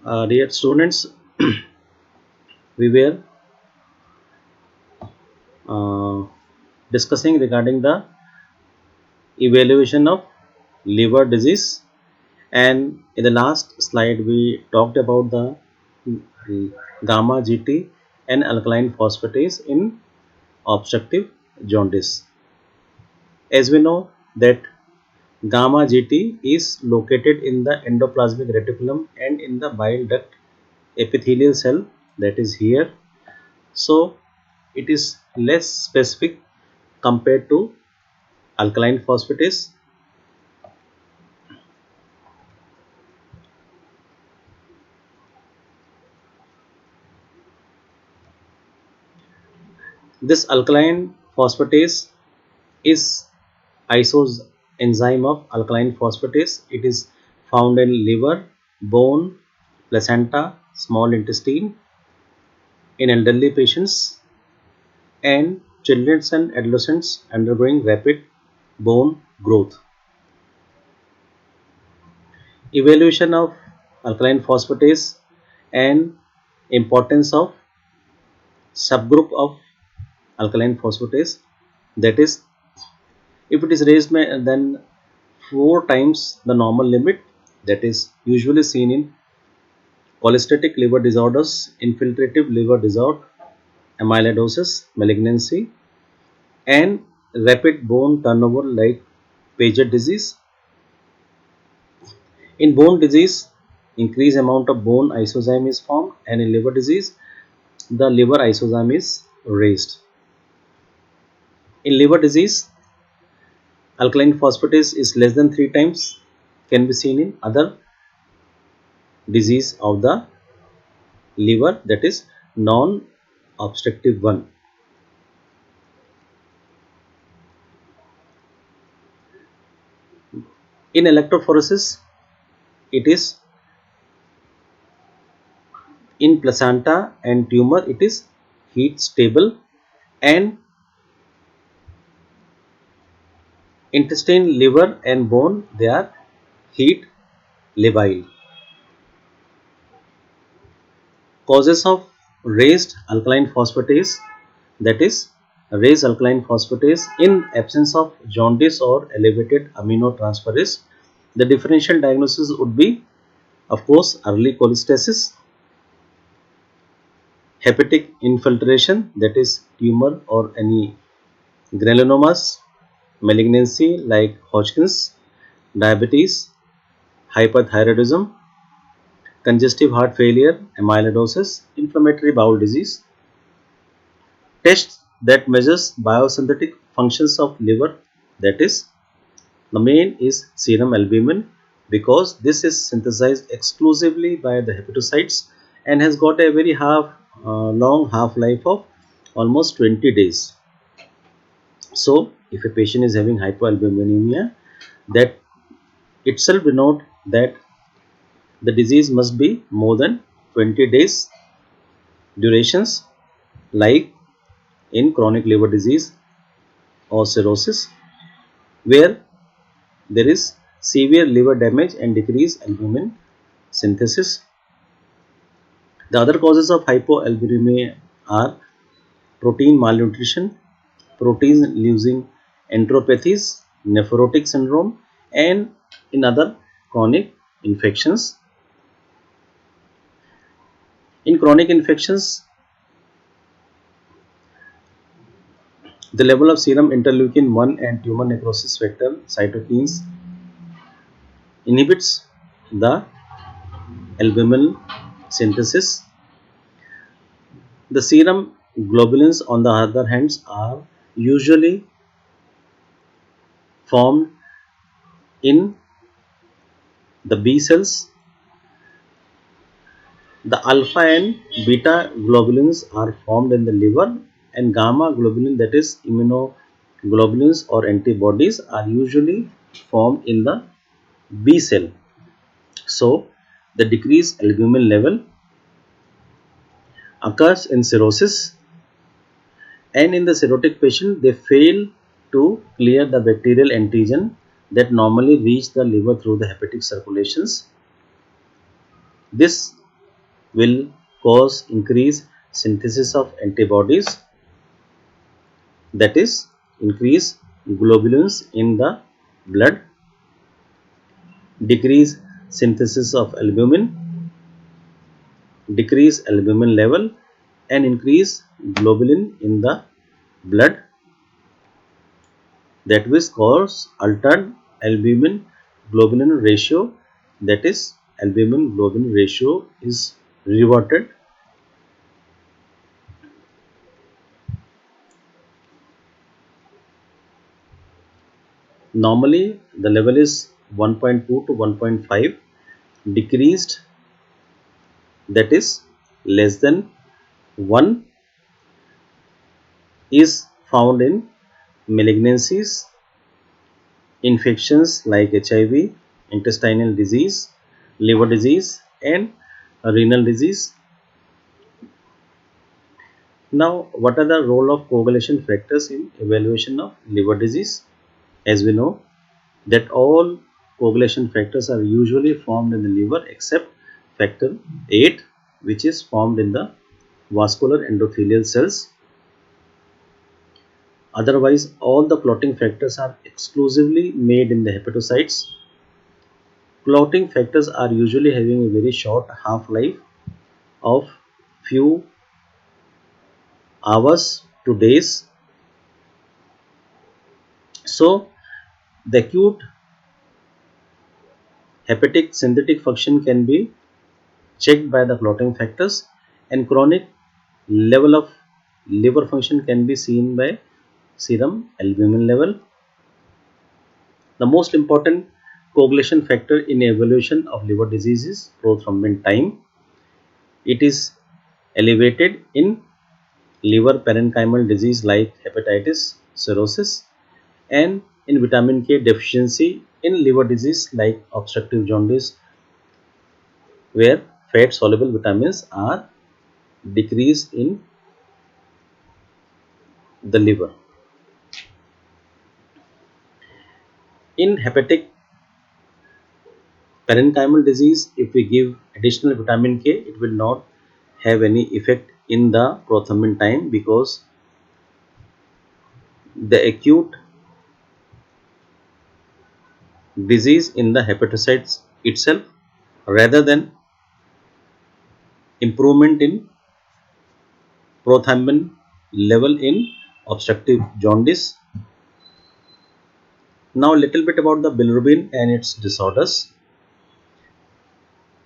Dear students, we were uh, discussing regarding the evaluation of liver disease, and in the last slide we talked about the gamma GT and alkaline phosphatase in obstructive jaundice. As we know that gamma GT is located in the endoplasmic reticulum and in the bile duct epithelial cell, that is here. So it is less specific compared to alkaline phosphatase. This alkaline phosphatase is isos enzyme of alkaline phosphatase. It is found in liver, bone, placenta, small intestine in elderly patients and children and adolescents undergoing rapid bone growth. Evaluation of alkaline phosphatase and importance of subgroup of alkaline phosphatase, that is, if it is raised than 4 times the normal limit, that is usually seen in cholestatic liver disorders, infiltrative liver disorder, amyloidosis, malignancy, and rapid bone turnover like Paget disease. In bone disease, increased amount of bone isozyme is formed, and in liver disease, the liver isozyme is raised. In liver disease, alkaline phosphatase is less than 3 times, can be seen in other disease of the liver, that is non-obstructive one. In electrophoresis, it is in placenta and tumor, it is heat stable, and intestine, liver and bone, they are heat labile. Causes of raised alkaline phosphatase, that is raised alkaline phosphatase in absence of jaundice or elevated aminotransferase. The differential diagnosis would be, of course, early cholestasis, hepatic infiltration, that is tumor or any granulomas, malignancy like Hodgkin's, diabetes, hyperthyroidism, congestive heart failure, amyloidosis, inflammatory bowel disease. Tests that measures biosynthetic functions of liver, that is, the main is serum albumin, because this is synthesized exclusively by the hepatocytes and has got a very long half life of almost 20 days. So if a patient is having hypoalbuminemia, that itself denote that the disease must be more than 20 days durations, like in chronic liver disease or cirrhosis, where there is severe liver damage and decreased albumin synthesis. The other causes of hypoalbuminemia are protein malnutrition, protein losing enteropathies, nephrotic syndrome, and in other chronic infections. In chronic infections, the level of serum interleukin 1 and tumor necrosis factor cytokines inhibits the albumin synthesis. The serum globulins, on the other hand, are usually formed in the B cells. The alpha and beta globulins are formed in the liver, and gamma globulin, that is immunoglobulins or antibodies, are usually formed in the B cell. So the decreased albumin level occurs in cirrhosis, and in the cirrhotic patient they fail to clear the bacterial antigen that normally reach the liver through the hepatic circulations. This will cause increased synthesis of antibodies, that is increase globulins in the blood, decrease synthesis of albumin, decrease albumin level, and increase globulin in the blood, that will cause altered albumin globulin ratio, that is albumin globulin ratio is reverted. Normally the level is 1.2 to 1.5, decreased, that is less than 1, is found in malignancies, infections like HIV, intestinal disease, liver disease, and renal disease. Now, what are the role of coagulation factors in evaluation of liver disease? As we know that all coagulation factors are usually formed in the liver except factor 8, which is formed in the vascular endothelial cells. Otherwise, all the clotting factors are exclusively made in the hepatocytes. Clotting factors are usually having a very short half-life of few hours to days. So, the acute hepatic synthetic function can be checked by the clotting factors, and chronic level of liver function can be seen by serum albumin level. The most important coagulation factor in evaluation of liver disease is prothrombin time. It is elevated in liver parenchymal disease like hepatitis, cirrhosis, and in vitamin K deficiency in liver disease like obstructive jaundice, where fat soluble vitamins are decreased in the liver. In hepatic parenchymal disease, if we give additional vitamin K, it will not have any effect in the prothrombin time, because the acute disease in the hepatocytes itself, rather than improvement in prothrombin level in obstructive jaundice. Now, little bit about the bilirubin and its disorders.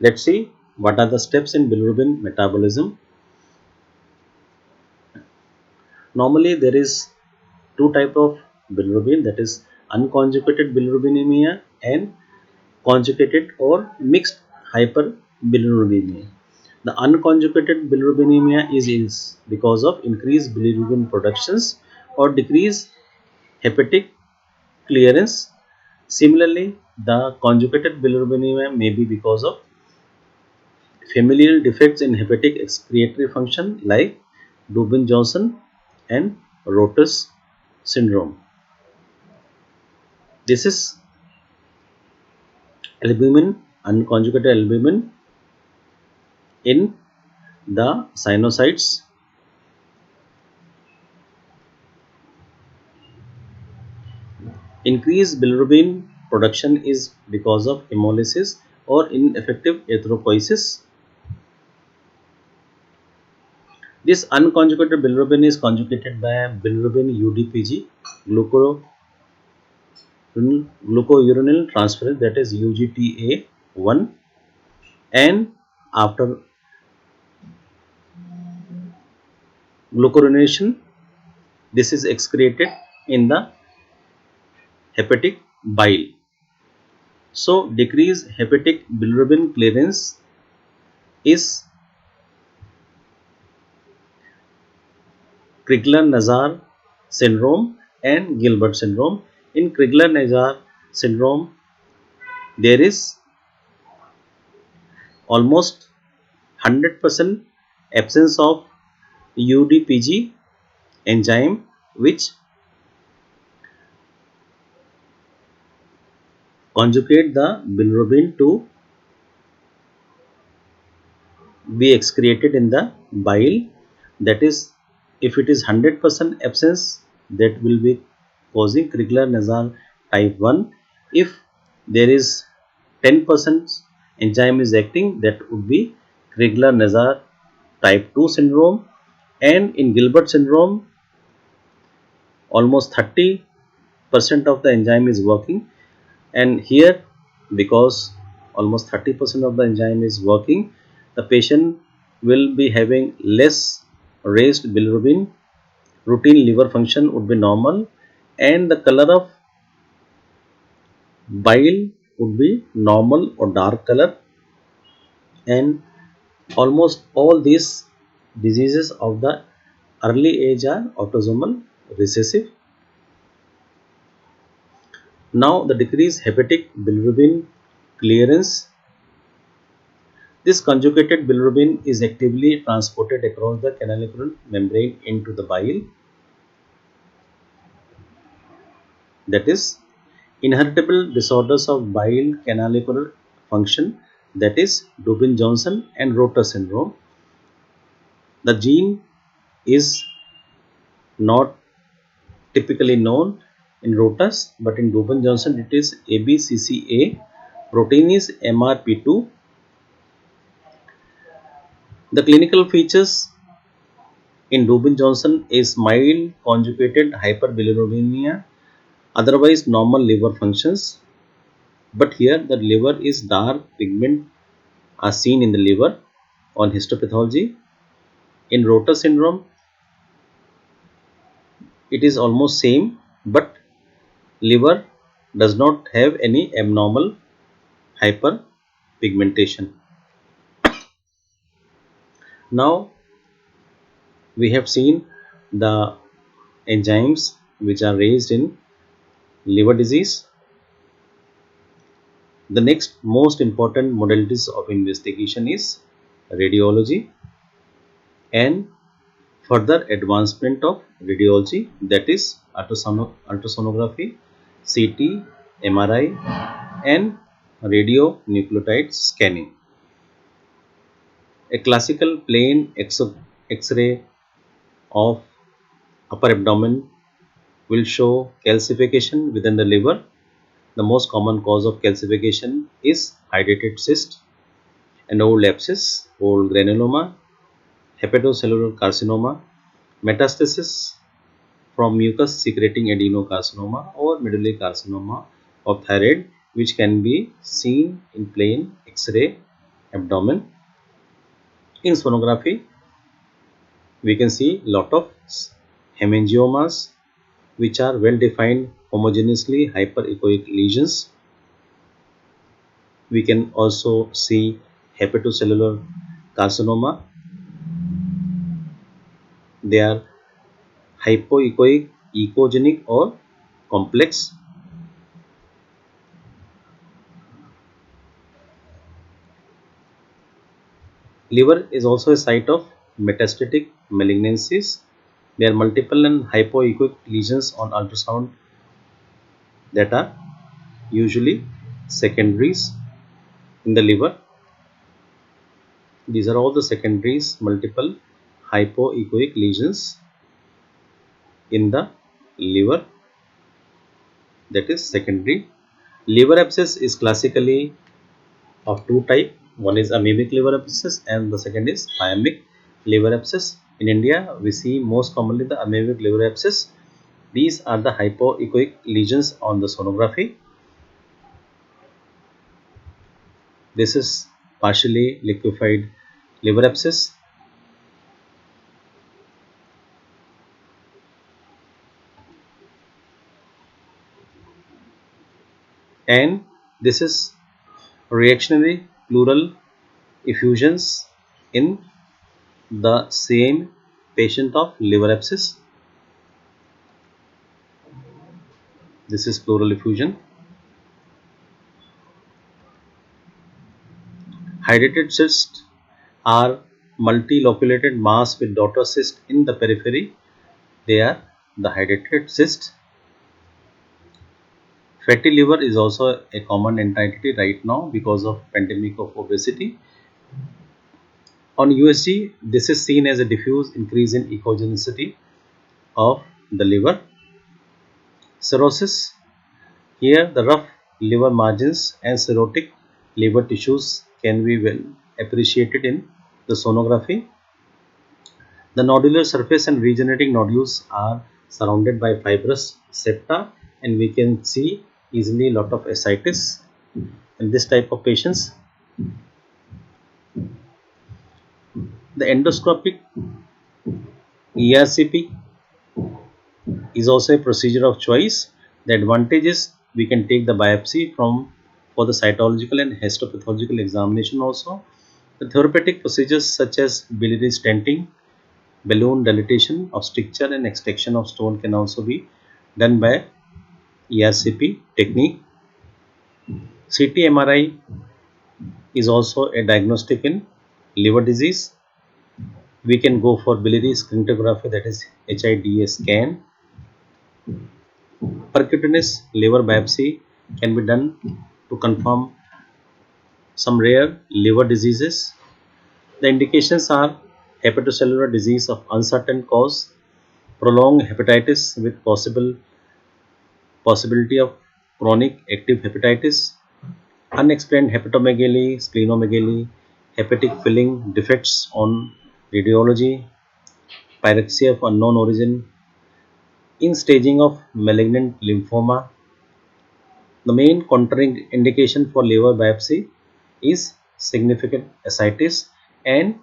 Let's see what are the steps in bilirubin metabolism. Normally, there is two type of bilirubin, that is unconjugated bilirubinemia and conjugated or mixed hyperbilirubinemia. The unconjugated bilirubinemia is because of increased bilirubin productions or decreased hepatic clearance. Similarly, the conjugated bilirubinemia may be because of familial defects in hepatic excretory function like Dubin-Johnson and Rotus syndrome. This is albumin, unconjugated albumin in the sinusoids. Increased bilirubin production is because of hemolysis or ineffective erythropoiesis. This unconjugated bilirubin is conjugated by bilirubin UDPG, glucouronil transferase, that is UGTA1, and after glucuronation, this is excreted in the hepatic bile. So, decreased hepatic bilirubin clearance is Crigler-Najjar syndrome and Gilbert syndrome. In Crigler-Najjar syndrome, there is almost 100% absence of UDPG enzyme, which conjugate the bilirubin to be excreted in the bile. That is, if it is 100% absence, that will be causing crigler nasal type 1. If there is 10% enzyme is acting, that would be crigler nasal type 2 syndrome. And in Gilbert syndrome, almost 30% of the enzyme is working. And here, because almost 30% of the enzyme is working, the patient will be having less raised bilirubin, routine liver function would be normal, and the color of bile would be normal or dark color. And almost all these diseases of the early age are autosomal recessive. Now, the decreased hepatic bilirubin clearance. This conjugated bilirubin is actively transported across the canalicular membrane into the bile. That is, inheritable disorders of bile canalicular function, that is Dubin-Johnson and Rotor syndrome. The gene is not typically known in Rotas, but in Dubin-Johnson it is ABCCA. Protein is MRP2. The clinical features in Dubin-Johnson is mild conjugated hyperbilirubinemia, otherwise normal liver functions. But here the liver is dark, pigment are seen in the liver on histopathology. In Rotor syndrome, it is almost same, but liver does not have any abnormal hyperpigmentation. Now we have seen the enzymes which are raised in liver disease. The next most important modalities of investigation is radiology and further advancement of radiology, that is ultrasonography, CT, MRI and radionuclide scanning. A classical plain X-ray of upper abdomen will show calcification within the liver. The most common cause of calcification is hydrated cyst, an old abscess, old granuloma, hepatocellular carcinoma, metastasis from mucus secreting adenocarcinoma or medullary carcinoma of thyroid, which can be seen in plain X-ray abdomen. In sonography, we can see lot of hemangiomas, which are well defined homogeneously hyperechoic lesions. We can also see hepatocellular carcinoma. They are hypoechoic, echogenic or complex. Liver is also a site of metastatic malignancies. There are multiple and hypoechoic lesions on ultrasound that are usually secondaries in the liver. These are all the secondaries, multiple hypoechoic lesions in the liver, that is secondary. Liver abscess is classically of two types. One is amoebic liver abscess and the second is iambic liver abscess. In India, we see most commonly the amoebic liver abscess. These are the hypoechoic lesions on the sonography. This is partially liquefied liver abscess. And this is reactionary pleural effusions in the same patient of liver abscess. This is pleural effusion. Hydrated cysts are multiloculated mass with daughter cyst in the periphery. They are the hydrated cyst. Fatty liver is also a common entity right now because of pandemic of obesity. On USG, this is seen as a diffuse increase in echogenicity of the liver. Cirrhosis, here the rough liver margins and cirrhotic liver tissues can be well appreciated in the sonography. The nodular surface and regenerating nodules are surrounded by fibrous septa, and we can see easily a lot of ascites in this type of patients. The endoscopic ERCP is also a procedure of choice. The advantage is we can take the biopsy from for the cytological and histopathological examination also. The therapeutic procedures such as biliary stenting, balloon dilatation of stricture and extraction of stone can also be done by ERCP technique. CT MRI is also a diagnostic in liver disease. We can go for biliary scintigraphy, that is HIDA scan. Percutaneous liver biopsy can be done to confirm some rare liver diseases. The indications are hepatocellular disease of uncertain cause, prolonged hepatitis with possibility of chronic active hepatitis, unexplained hepatomegaly, splenomegaly, hepatic filling defects on radiology, pyrexia of unknown origin, in staging of malignant lymphoma. The main contraindication for liver biopsy is significant ascites and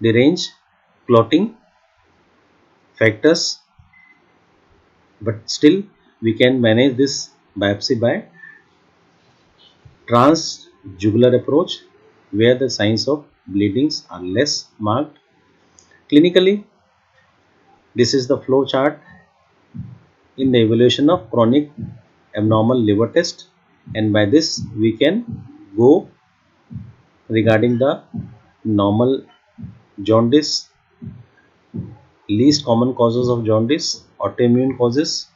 deranged clotting factors, but still we can manage this biopsy by transjugular approach where the signs of bleedings are less marked. Clinically, this is the flow chart in the evaluation of chronic abnormal liver test, and by this we can go regarding the normal jaundice, least common causes of jaundice, autoimmune causes,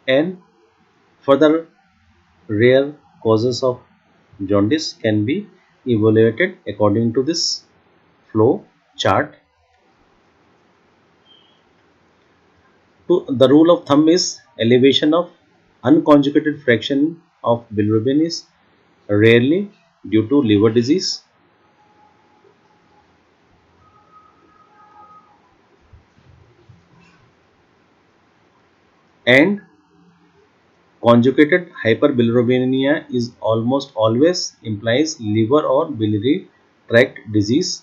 and further rare causes of jaundice can be evaluated according to this flow chart. The rule of thumb is elevation of unconjugated fraction of bilirubin is rarely due to liver disease, and conjugated hyperbilirubinemia is almost always implies liver or biliary tract disease.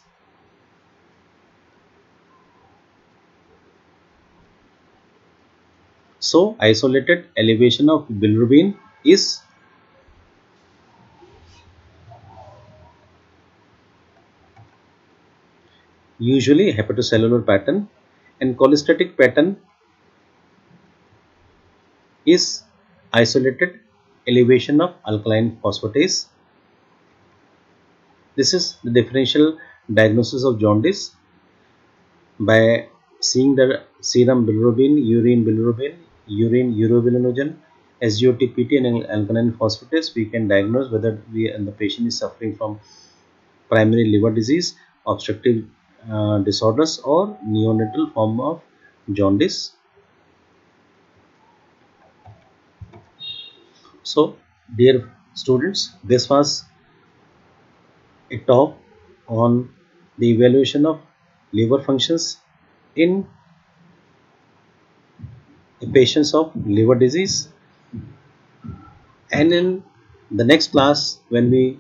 So isolated elevation of bilirubin is usually hepatocellular pattern, and cholestatic pattern is isolated elevation of alkaline phosphatase. This is the differential diagnosis of jaundice by seeing the serum bilirubin, urine urobilinogen, SGOT-PT and alkaline phosphatase. We can diagnose whether the patient is suffering from primary liver disease, obstructive disorders, or neonatal form of jaundice. So, dear students, this was a talk on the evaluation of liver functions in patients of liver disease, and in the next class when we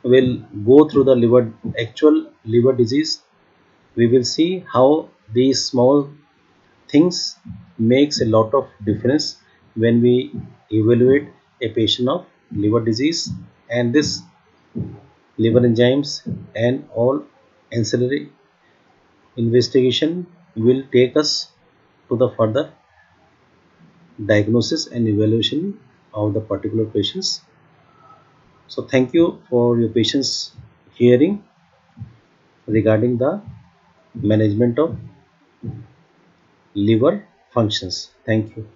will go through the actual liver disease, we will see how these small things makes a lot of difference when we evaluate a patient of liver disease, and this liver enzymes and all ancillary investigation will take us to the further diagnosis and evaluation of the particular patients. So thank you for your patience hearing regarding the management of liver functions. Thank you.